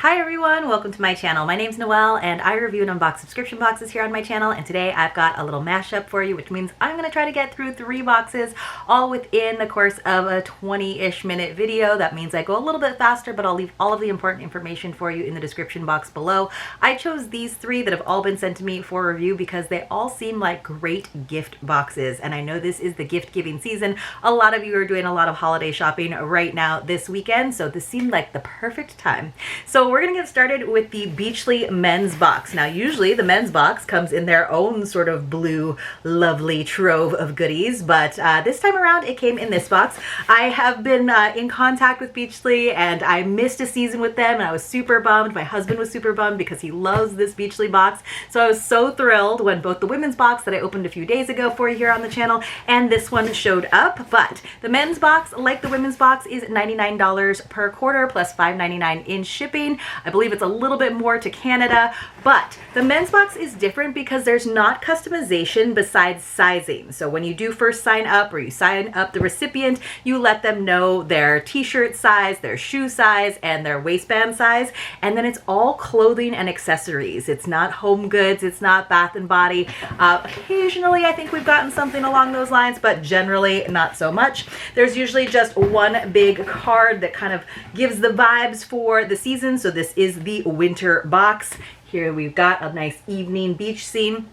Hi everyone, welcome to my channel. My name's Noelle and I review and unbox subscription boxes here on my channel, and today I've got a little mashup for you, which means I'm going to try to get through 3 boxes all within the course of a 20-ish minute video. That means I go a little bit faster, but I'll leave all of the important information for you in the description box below. I chose these 3 that have all been sent to me for review because they all seem like great gift boxes, and I know this is the gift giving season. A lot of you are doing a lot of holiday shopping right now this weekend, so this seemed like the perfect time. So we're gonna get started with the Beachly men's box. Now usually the men's box comes in their own sort of blue lovely trove of goodies, but this time around it came in this box. I have been in contact with Beachly and I missed a season with them and I was super bummed. My husband was super bummed because he loves this Beachly box, so I was so thrilled when both the women's box that I opened a few days ago for you here on the channel and this one showed up. But the men's box, like the women's box, is $99 per quarter plus $5.99 in shipping. I believe it's a little bit more to Canada, but the men's box is different because there's not customization besides sizing. So when you do first sign up, or you sign up the recipient, you let them know their t-shirt size, their shoe size, and their waistband size, and then it's all clothing and accessories. It's not home goods, it's not bath and body. Occasionally I think we've gotten something along those lines, but generally not so much. There's usually just one big card that kind of gives the vibes for the season. So this is the winter box. Here we've got a nice evening beach scene,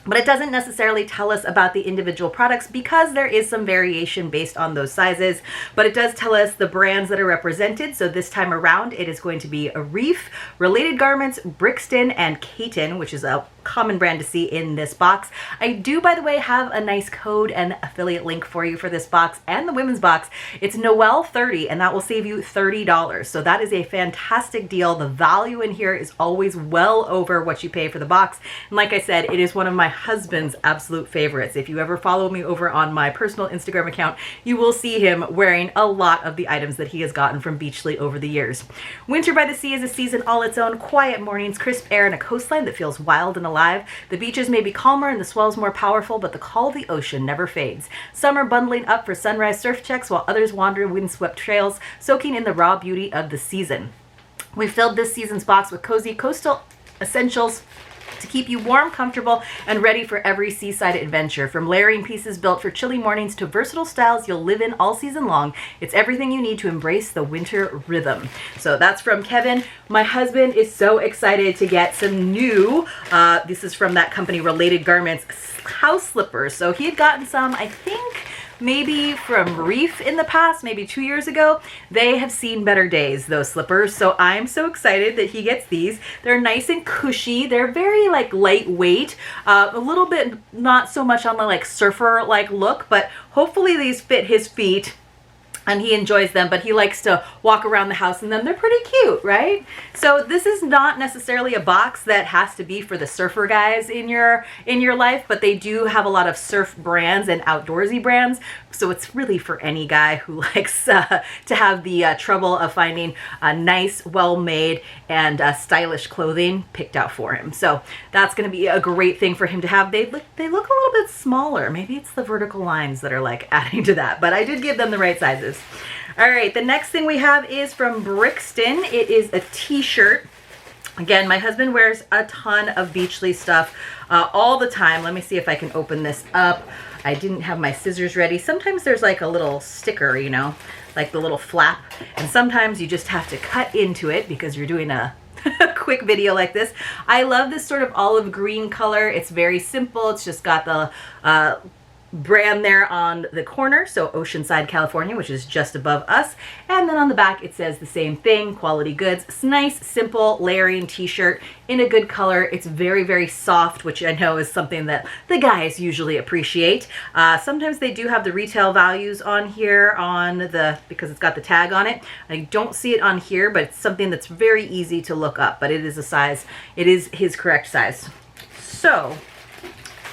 but it doesn't necessarily tell us about the individual products because there is some variation based on those sizes, but it does tell us the brands that are represented. So this time around it is going to be a Reef, Related Garments, Brixton, and Caton, which is a common brand to see in this box. I do, by the way, have a nice code and affiliate link for you for this box and the women's box. It's Noel30 and that will save you $30. So that is a fantastic deal. The value in here is always well over what you pay for the box. And like I said, it is one of my husband's absolute favorites. If you ever follow me over on my personal Instagram account, you will see him wearing a lot of the items that he has gotten from Beachly over the years. Winter by the Sea is a season all its own. Quiet mornings, crisp air, and a coastline that feels wild and alive. The beaches may be calmer and the swells more powerful, but the call of the ocean never fades. Some are bundling up for sunrise surf checks while others wander windswept trails, soaking in the raw beauty of the season. We filled this season's box with cozy coastal essentials to keep you warm, comfortable, and ready for every seaside adventure. From layering pieces built for chilly mornings to versatile styles you'll live in all season long, it's everything you need to embrace the winter rhythm. So that's from Kevin. My husband is so excited to get some new, this is from that company Related Garments, house slippers. So he had gotten some, I think, maybe from Reef in the past, maybe 2 years ago. They have seen better days, those slippers, so I'm so excited that he gets these. They're nice and cushy. They're very like lightweight, a little bit not so much on the like surfer like look, but hopefully these fit his feet and he enjoys them, but he likes to walk around the house in them. They're pretty cute, right? So this is not necessarily a box that has to be for the surfer guys in your life, but they do have a lot of surf brands and outdoorsy brands. So it's really for any guy who likes to have the trouble of finding nice, well-made, and stylish clothing picked out for him. So that's going to be a great thing for him to have. They look a little bit smaller. Maybe it's the vertical lines that are like adding to that, but I did give them the right sizes. All right, the next thing we have is from Brixton. It is a t-shirt. Again, my husband wears a ton of Beachly stuff all the time. Let me see if I can open this up. I didn't have my scissors ready. Sometimes there's like a little sticker, you know, like the little flap, and sometimes you just have to cut into it because you're doing a quick video like this. I love this sort of olive green color. It's very simple. It's just got the brand there on the corner, so Oceanside, California, which is just above us, and then on the back it says the same thing, quality goods. It's nice, simple layering t-shirt in a good color. It's very, very soft, which I know is something that the guys usually appreciate. Sometimes they do have the retail values on here because it's got the tag on it. I don't see it on here, but it's something that's very easy to look up, but it is a size, it is his correct size. So,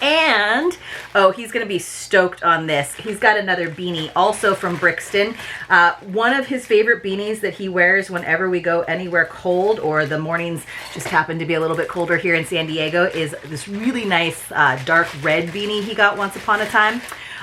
and oh, he's gonna be stoked on this. He's got another beanie also from Brixton. One of his favorite beanies that he wears whenever we go anywhere cold or the mornings just happen to be a little bit colder here in San Diego is this really nice dark red beanie he got once upon a time.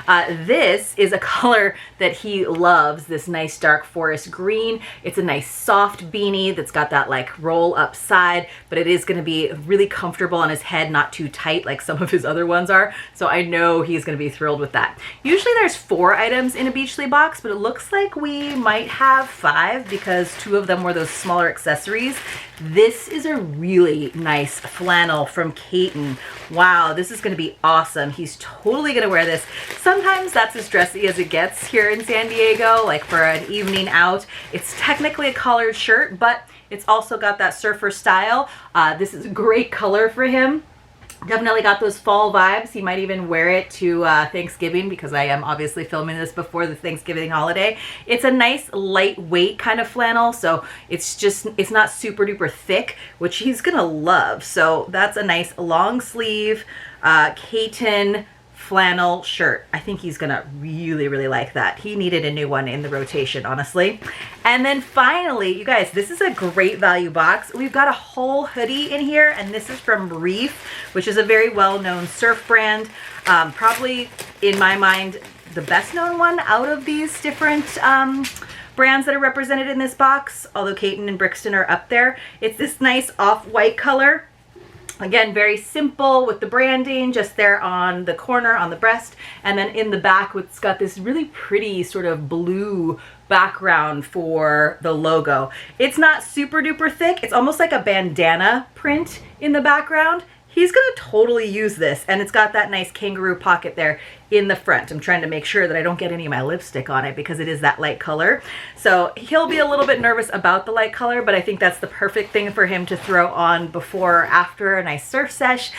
This is a color that he loves, this nice dark forest green. It's a nice soft beanie that's got that like roll up side, but it is going to be really comfortable on his head, not too tight like some of his other ones are. So I know he's going to be thrilled with that. Usually there's 4 items in a Beachly box, but it looks like we might have 5 because 2 of them were those smaller accessories. This is a really nice flannel from Caton. Wow, this is going to be awesome. He's totally going to wear this. Sometimes that's as dressy as it gets here in San Diego, like for an evening out. It's technically a collared shirt, but it's also got that surfer style. This is a great color for him. Definitely got those fall vibes. He might even wear it to Thanksgiving because I am obviously filming this before the Thanksgiving holiday. It's a nice lightweight kind of flannel, so it's not super duper thick, which he's gonna love. So that's a nice long sleeve Caton flannel shirt. I think he's gonna really, really like that. He needed a new one in the rotation, honestly. And then finally, you guys, this is a great value box. We've got a whole hoodie in here, and this is from Reef, which is a very well-known surf brand. Probably, in my mind, the best known one out of these different brands that are represented in this box, although Caton and Brixton are up there. It's this nice off-white color. Again, very simple with the branding just there on the corner on the breast, and then in the back it's got this really pretty sort of blue background for the logo. It's not super duper thick. It's almost like a bandana print in the background. He's gonna totally use this, and it's got that nice kangaroo pocket there in the front. I'm trying to make sure that I don't get any of my lipstick on it because it is that light color. So he'll be a little bit nervous about the light color, but I think that's the perfect thing for him to throw on before or after a nice surf sesh.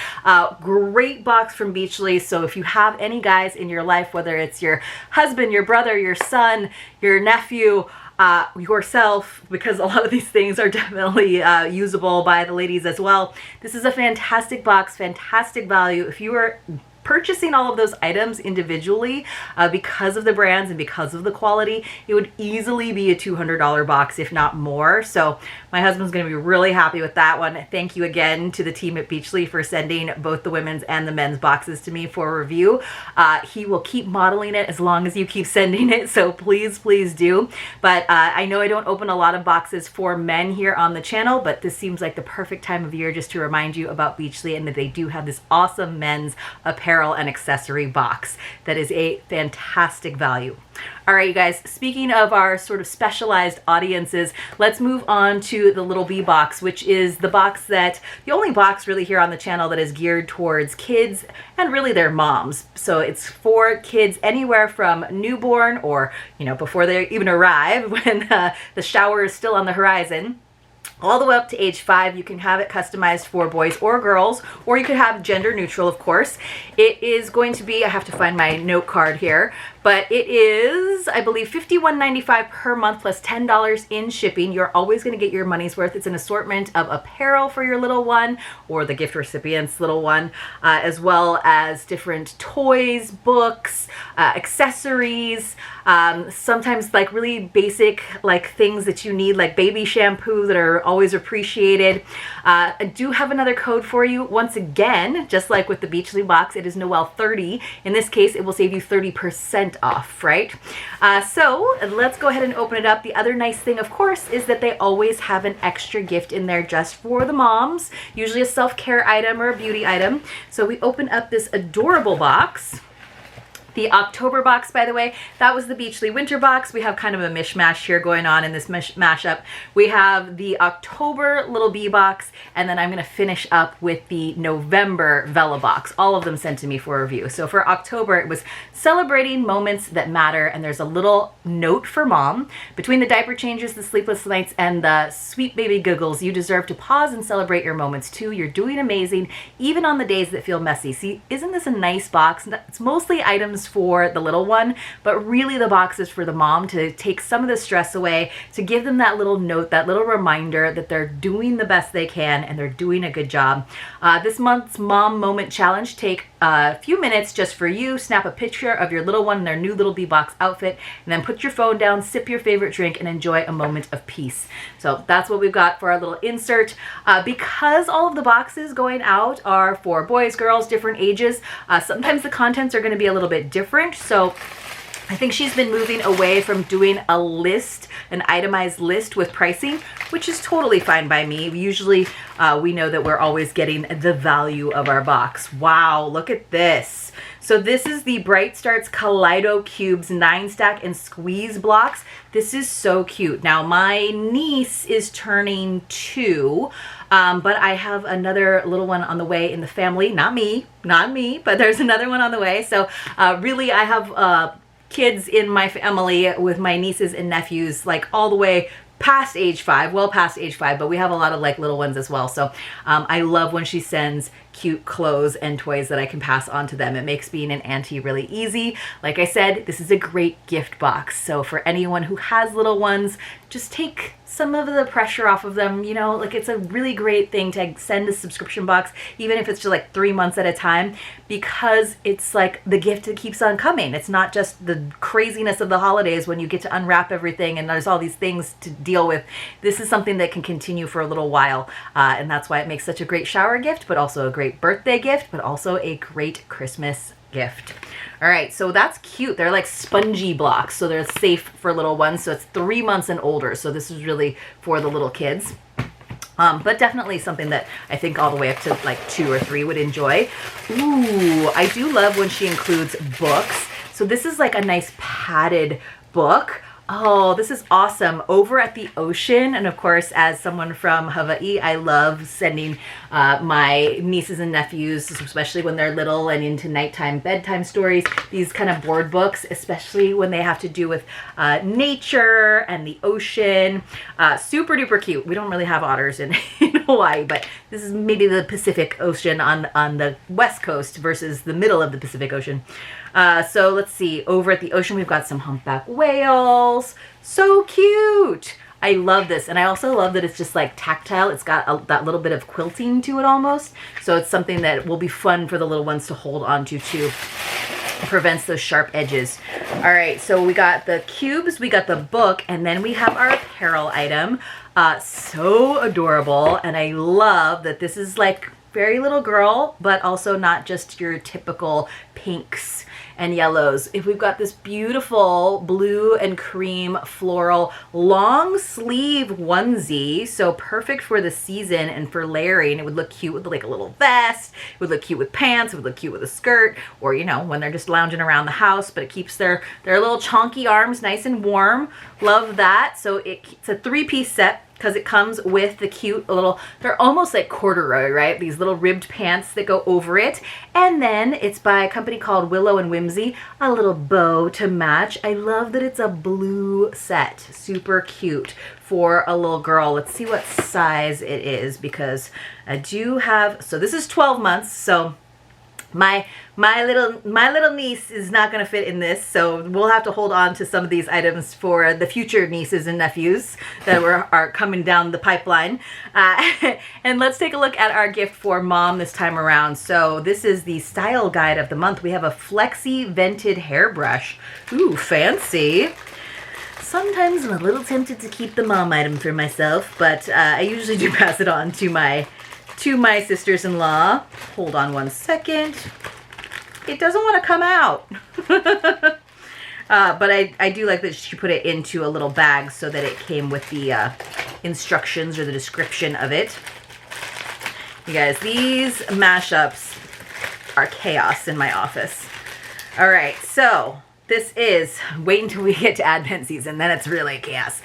Great box from Beachly. So if you have any guys in your life, whether it's your husband, your brother, your son, your nephew, yourself, because a lot of these things are definitely usable by the ladies as well. This is a fantastic box, fantastic value. If you are purchasing all of those items individually because of the brands and because of the quality, it would easily be a $200 box, if not more. So my husband's going to be really happy with that one. Thank you again to the team at Beachly for sending both the women's and the men's boxes to me for review. He will keep modeling it as long as you keep sending it, so please, please do. But I know I don't open a lot of boxes for men here on the channel, but this seems like the perfect time of year just to remind you about Beachly and that they do have this awesome men's apparel and accessory box that is a fantastic value. All right, you guys, speaking of our sort of specialized audiences, let's move on to the Little Bee box, which is the only box really here on the channel that is geared towards kids and really their moms. So it's for kids anywhere from newborn or, you know, before they even arrive when the shower is still on the horizon, all the way up to age 5. You can have it customized for boys or girls, or you could have gender neutral, of course. It is going to be, I have to find my note card here, but it is, I believe, $51.95 per month plus $10 in shipping. You're always going to get your money's worth. It's an assortment of apparel for your little one or the gift recipient's little one, as well as different toys, books, accessories, sometimes like really basic like things that you need, like baby shampoo that are always appreciated. I do have another code for you. Once again, just like with the Beachly box, it is Noel30. In this case, it will save you 30% off, right? So let's go ahead and open it up. The other nice thing, of course, is that they always have an extra gift in there just for the moms, usually a self-care item or a beauty item. So we open up this adorable box. The October box, by the way, that was the Beachly winter box. We have kind of a mishmash here going on in this mashup. We have the October Little Bee box, and then I'm going to finish up with the November Vellabox. All of them sent to me for review. So for October, it was celebrating moments that matter, and there's a little note for mom. Between the diaper changes, the sleepless nights, and the sweet baby giggles, you deserve to pause and celebrate your moments too. You're doing amazing, even on the days that feel messy. See, isn't this a nice box? It's mostly items for the little one, but really the box is for the mom to take some of the stress away, to give them that little note, that little reminder that they're doing the best they can and they're doing a good job. This month's Mom Moment Challenge, take a few minutes just for you. Snap a picture of your little one in their new little Bebox outfit, and then put your phone down, sip your favorite drink, and enjoy a moment of peace. So that's what we've got for our little insert. Because all of the boxes going out are for boys, girls, different ages, sometimes the contents are going to be a little bit different. So I think she's been moving away from doing a list, an itemized list with pricing, which is totally fine by me. Usually we know that we're always getting the value of our box. Wow, look at this. So this is the Bright Starts Kaleido Cubes 9-stack and squeeze blocks. This is so cute. Now my niece is turning 2, but I have another little one on the way in the family. Not me, but there's another one on the way. So really I have kids in my family with my nieces and nephews, like all the way past age 5, well past age 5, but we have a lot of like little ones as well. So I love when she sends cute clothes and toys that I can pass on to them. It makes being an auntie really easy. Like I said, this is a great gift box. So for anyone who has little ones, just take some of the pressure off of them. You know, like it's a really great thing to send a subscription box, even if it's just like 3 months at a time, because it's like the gift that keeps on coming. It's not just the craziness of the holidays when you get to unwrap everything and there's all these things to deal with. This is something that can continue for a little while. And that's why it makes such a great shower gift, but also a great birthday gift, but also a great Christmas gift. All right, so that's cute. They're like spongy blocks, so they're safe for little ones. So it's 3 months and older. So this is really for the little kids. But definitely something that I think all the way up to like 2 or 3 would enjoy. Ooh, I do love when she includes books. So this is like a nice padded book. Oh, this is awesome. Over at the ocean, and of course, as someone from Hawaii, I love sending my nieces and nephews, especially when they're little and into nighttime bedtime stories, these kind of board books, especially when they have to do with nature and the ocean. Super duper cute. We don't really have otters in Hawaii, but this is maybe the Pacific Ocean on the west coast versus the middle of the Pacific Ocean. So let's see, over at the ocean, we've got some humpback whales. So cute. I love this. And I also love that it's just like tactile. It's got that little bit of quilting to it almost. So it's something that will be fun for the little ones to hold on to too. It prevents those sharp edges. All right, so we got the cubes, we got the book, and then we have our apparel item. So adorable. And I love that this is like very little girl, but also not just your typical pinks and yellows. If we've got this beautiful blue and cream floral long sleeve onesie, so perfect for the season and for layering. It would look cute with like a little vest. It would look cute with pants. It would look cute with a skirt, or you know, when they're just lounging around the house. But it keeps their little chonky arms nice and warm. Love that. So it's a 3-piece set, because it comes with the cute little, they're almost like corduroy, right? These little ribbed pants that go over it. And then it's by a company called Willow and Whimsy, a little bow to match. I love that it's a blue set. Super cute for a little girl. Let's see what size it is, because I do have, so this is 12 months, so my little niece is not going to fit in this, so we'll have to hold on to some of these items for the future nieces and nephews that are coming down the pipeline. And let's take a look at our gift for mom this time around. So this is the style guide of the month. We have a flexi vented hairbrush. Ooh, fancy. Sometimes I'm a little tempted to keep the mom item for myself, but I usually do pass it on to my sisters-in-law. Hold on one second. It doesn't want to come out. But I do like that she put it into a little bag so that it came with the instructions or the description of it. You guys, these mashups are chaos in my office. All right, so this is, wait until we get to Advent season, then it's really chaos.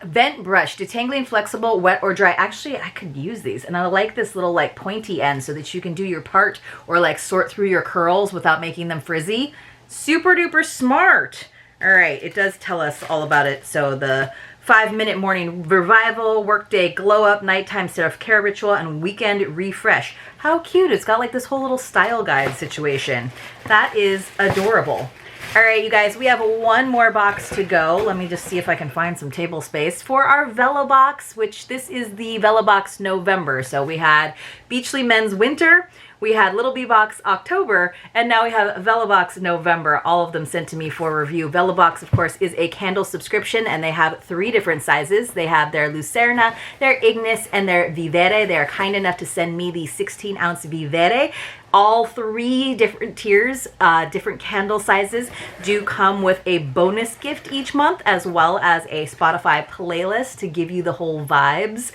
Vent brush, detangling, flexible, wet or dry. Actually, I could use these, and I like this little like pointy end so that you can do your part or like sort through your curls without making them frizzy. Super duper smart. All right, it does tell us all about it. So the 5-minute morning revival, workday glow up, nighttime self-care ritual, and weekend refresh. How cute. It's got like this whole little style guide situation. That is adorable. All right, you guys, we have one more box to go. Let me just see if I can find some table space for our Vellabox, which this is the Vellabox November. So we had Beachly Men's Winter, we had Little Bee Box October, and now we have Vellabox November, all of them sent to me for review. Vellabox, of course, is a candle subscription, and they have 3 different sizes. They have their Lucerna, their Ignis, and their Vivere. They are kind enough to send me the 16-ounce Vivere. All 3 different tiers, different candle sizes, do come with a bonus gift each month, as well as a Spotify playlist to give you the whole vibes,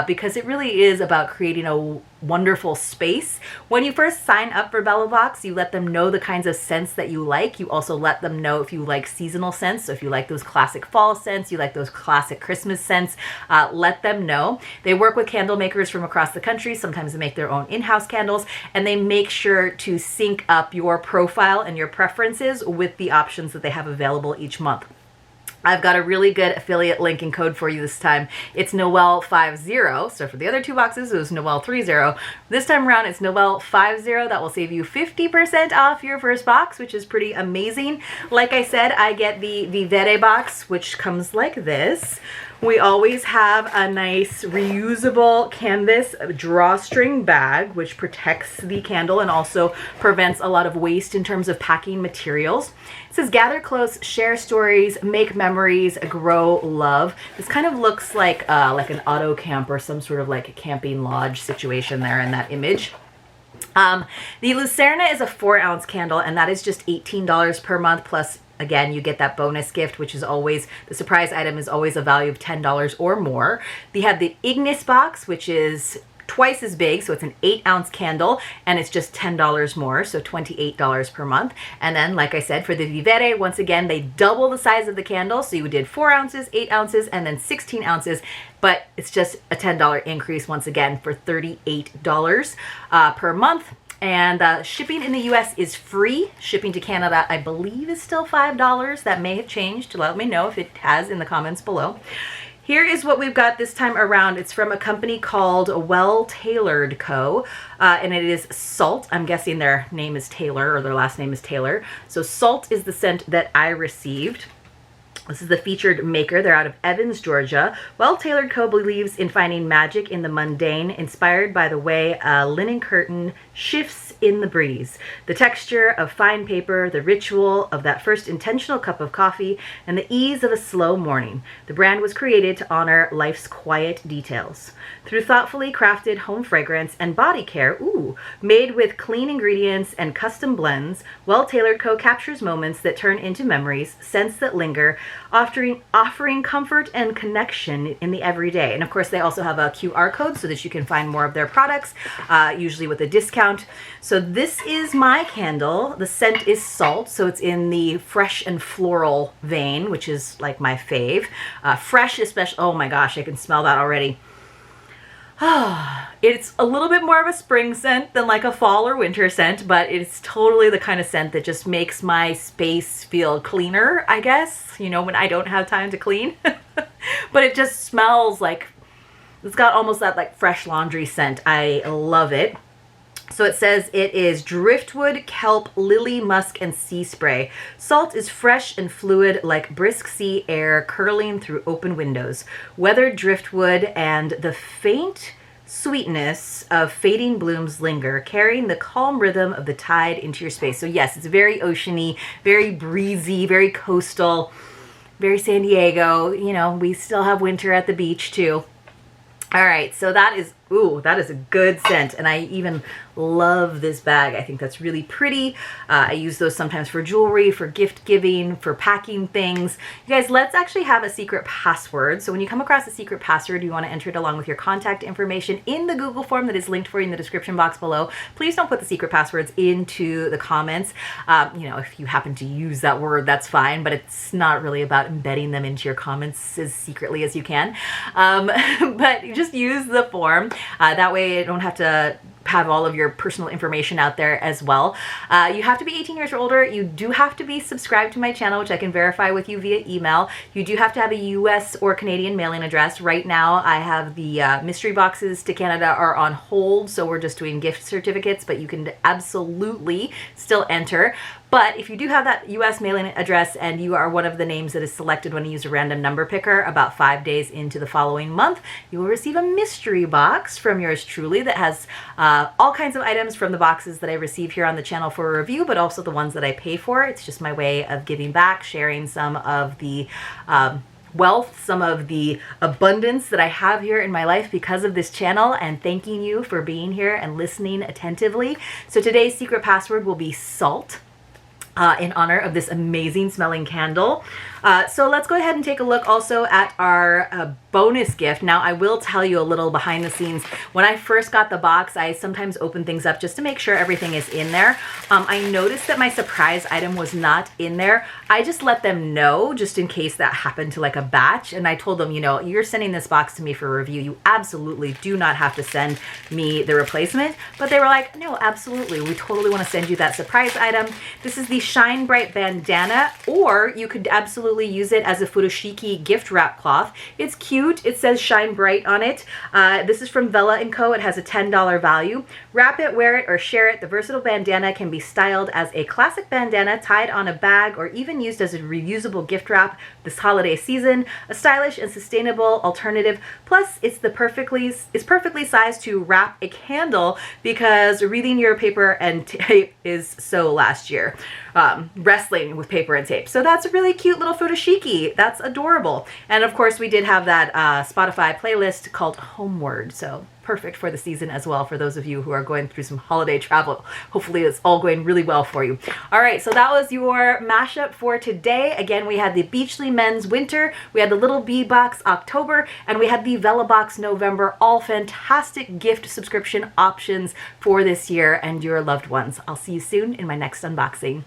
because it really is about creating a wonderful space. When you first sign up for Vellabox, you let them know the kinds of scents that you like. You also let them know if you like seasonal scents. So if you like those classic fall scents, you like those classic Christmas scents, let them know. They work with candle makers from across the country. Sometimes they make their own in-house candles, and they make sure to sync up your profile and your preferences with the options that they have available each month. I've got a really good affiliate link and code for you this time. It's Noel50. So for the other 2 boxes, it was Noel30. This time around, it's Noel50. That will save you 50% off your first box, which is pretty amazing. Like I said, I get the Vivere box, which comes like this. We always have a nice reusable canvas drawstring bag, which protects the candle and also prevents a lot of waste in terms of packing materials. It says, gather close, share stories, make memories, grow love. This kind of looks like an auto camp or some sort of like a camping lodge situation there in that image. The Lucerna is a 4-ounce candle, and that is just $18 per month, plus again, you get that bonus gift, which is always, the surprise item is always a value of $10 or more. They have the Ignis box, which is twice as big, so it's an 8-ounce candle, and it's just $10 more, so $28 per month. And then, like I said, for the Vivere, once again, they double the size of the candle, so you did 4 ounces, 8 ounces, and then 16 ounces, but it's just a $10 increase once again for $38 per month. And shipping in the US is free. Shipping to Canada, I believe, is still $5. That may have changed. Let me know if it has in the comments below. Here is what we've got this time around. It's from a company called Well Tailored Co. And it is Salt. I'm guessing their name is Taylor, or their last name is Taylor. So Salt is the scent that I received. This is the featured maker. They're out of Evans, Georgia. Well Tailored Co. believes in finding magic in the mundane, inspired by the way a linen curtain shifts in the breeze, the texture of fine paper, the ritual of that first intentional cup of coffee, and the ease of a slow morning. The brand was created to honor life's quiet details. Through thoughtfully crafted home fragrance and body care, made with clean ingredients and custom blends, Well Tailored Co. captures moments that turn into memories, scents that linger, offering comfort and connection in the everyday. And of course, they also have a QR code so that you can find more of their products, usually with a discount. So this is my candle. The scent is Salt, so it's in the fresh and floral vein, which is like my fave. Fresh, especially. Oh my gosh, I can smell that already. It's a little bit more of a spring scent than like a fall or winter scent, but it's totally the kind of scent that just makes my space feel cleaner, I guess, you know, when I don't have time to clean. But it just smells like, it's got almost that like fresh laundry scent. I love it. So it says it is driftwood, kelp, lily, musk, and sea spray. Salt is fresh and fluid like brisk sea air curling through open windows. Weathered driftwood and the faint sweetness of fading blooms linger, carrying the calm rhythm of the tide into your space. So yes, it's very oceany, very breezy, very coastal, very San Diego. You know, we still have winter at the beach too. All right, so that is, that is a good scent, and I even love this bag. I think that's really pretty. I use those sometimes for jewelry, for gift giving, for packing things. You guys, let's actually have a secret password. So when you come across a secret password, you want to enter it along with your contact information in the Google form that is linked for you in the description box below. Please don't put the secret passwords into the comments. You know, if you happen to use that word, that's fine, but it's not really about embedding them into your comments as secretly as you can. But just use the form. That way you don't have to have all of your personal information out there as well. You have to be 18 years or older. You do have to be subscribed to my channel, which I can verify with you via email. You do have to have a US or Canadian mailing address. Right now, I have the mystery boxes to Canada are on hold, so we're just doing gift certificates, but you can absolutely still enter. But if you do have that US mailing address and you are one of the names that is selected when you use a random number picker about 5 days into the following month, you will receive a mystery box from yours truly that has all kinds of items from the boxes that I receive here on the channel for a review, but also the ones that I pay for. It's just my way of giving back, sharing some of the wealth, some of the abundance that I have here in my life because of this channel, and thanking you for being here and listening attentively. So today's secret password will be salt. In honor of this amazing smelling candle. So let's go ahead and take a look also at our bonus gift. Now, I will tell you a little behind the scenes. When I first got the box, I sometimes open things up just to make sure everything is in there. I noticed that my surprise item was not in there. I just let them know just in case that happened to like a batch. And I told them, you know, you're sending this box to me for review. You absolutely do not have to send me the replacement. But they were like, no, absolutely. We totally want to send you that surprise item. This is the Shine Bright bandana, or you could absolutely use it as a futoshiki gift wrap cloth. It's cute. It says Shine Bright on it. This is from Vella & Co. It has a $10 value. Wrap it, wear it, or share it. The versatile bandana can be styled as a classic bandana, tied on a bag, or even used as a reusable gift wrap this holiday season. A stylish and sustainable alternative. Plus, it's perfectly sized to wrap a candle, because reading your paper and tape is so last year. Wrestling with paper and tape. So that's a really cute little futoshiki. That's adorable. And of course, we did have that Spotify playlist called Homeward. So perfect for the season as well for those of you who are going through some holiday travel. Hopefully it's all going really well for you. All right, so that was your mashup for today. Again, we had the Beachly Men's Winter, we had the Little Bee Box October, and we had the Vellabox November. All fantastic gift subscription options for this year and your loved ones. I'll see you soon in my next unboxing.